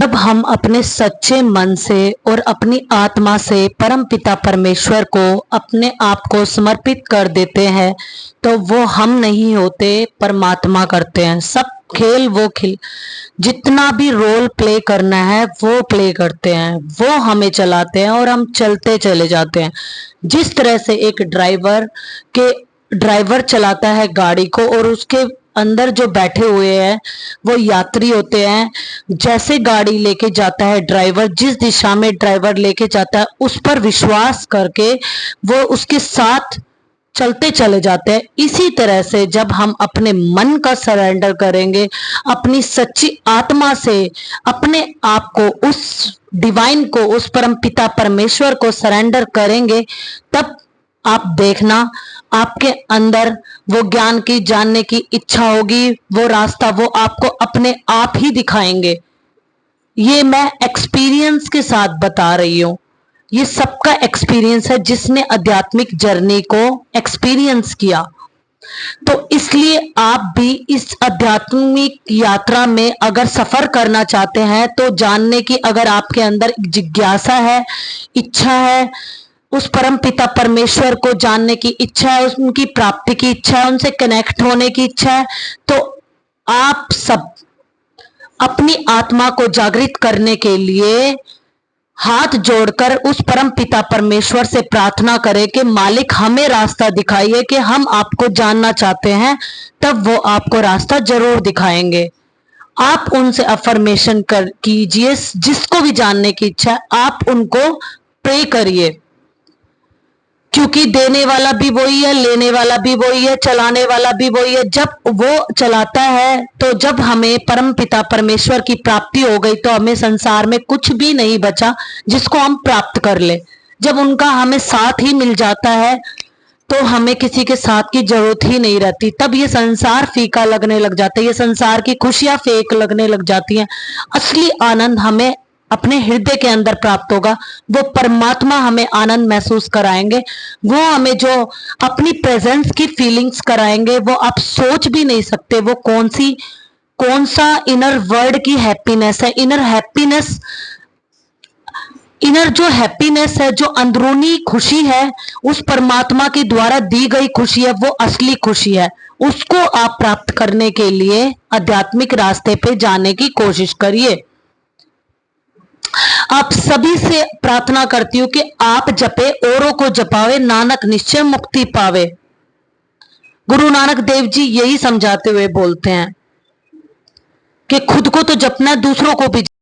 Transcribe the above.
जब हम अपने सच्चे मन से और अपनी आत्मा से परम पिता परमेश्वर को अपने आप को समर्पित कर देते हैं तो वो हम नहीं होते, परमात्मा करते हैं। सब खेल वो खेल, जितना भी रोल प्ले करना है वो प्ले करते हैं, वो हमें चलाते हैं और हम चलते चले जाते हैं। जिस तरह से एक ड्राइवर चलाता है गाड़ी को और उसके अंदर जो बैठे हुए हैं वो यात्री होते हैं। जैसे गाड़ी लेके जाता है ड्राइवर, जिस दिशा में ड्राइवर लेके जाता है उस पर विश्वास करके वो उसके साथ चलते चले जाते हैं। इसी तरह से जब हम अपने मन का सरेंडर करेंगे, अपनी सच्ची आत्मा से अपने आप को उस डिवाइन को, उस परम पिता परमेश्वर को सरेंडर करेंगे, तब आप देखना आपके अंदर वो ज्ञान की, जानने की इच्छा होगी, वो रास्ता वो आपको अपने आप ही दिखाएंगे। ये मैं एक्सपीरियंस के साथ बता रही हूँ, ये सबका एक्सपीरियंस है जिसने आध्यात्मिक जर्नी को एक्सपीरियंस किया। तो इसलिए आप भी इस आध्यात्मिक यात्रा में अगर सफर करना चाहते हैं तो जानने की अगर आपके अंदर जिज्ञासा है, इच्छा है, उस परम पिता परमेश्वर को जानने की इच्छा है, उनकी प्राप्ति की इच्छा है, उनसे कनेक्ट होने की इच्छा है, तो आप सब अपनी आत्मा को जागृत करने के लिए हाथ जोड़कर उस परम पिता परमेश्वर से प्रार्थना करें कि मालिक हमें रास्ता दिखाइए, कि हम आपको जानना चाहते हैं। तब वो आपको रास्ता जरूर दिखाएंगे। आप उनसे अफर्मेशन कीजिए, जिसको भी जानने की इच्छा है आप उनको प्रे करिए, क्योंकि देने वाला भी वही है, लेने वाला भी वही है, चलाने वाला भी वही है। जब वो चलाता है तो जब हमें परम पिता परमेश्वर की प्राप्ति हो गई तो हमें संसार में कुछ भी नहीं बचा जिसको हम प्राप्त कर ले। जब उनका हमें साथ ही मिल जाता है तो हमें किसी के साथ की जरूरत ही नहीं रहती। तब ये संसार फीका लगने लग जाता है, ये संसार की खुशियां फेक लगने लग जाती हैं। असली आनंद हमें अपने हृदय के अंदर प्राप्त होगा। वो परमात्मा हमें आनंद महसूस कराएंगे, वो हमें जो अपनी प्रेजेंस की फीलिंग्स कराएंगे वो आप सोच भी नहीं सकते। वो कौन सा इनर वर्ल्ड की हैप्पीनेस है, इनर जो हैप्पीनेस है, जो अंदरूनी खुशी है, उस परमात्मा के द्वारा दी गई खुशी है, वो असली खुशी है। उसको आप प्राप्त करने के लिए आध्यात्मिक रास्ते पे जाने की कोशिश करिए। आप सभी से प्रार्थना करती हूं कि आप जपे औरों को जपावे, नानक निश्चय मुक्ति पावे। गुरु नानक देव जी यही समझाते हुए बोलते हैं कि खुद को तो जपना, दूसरों को भी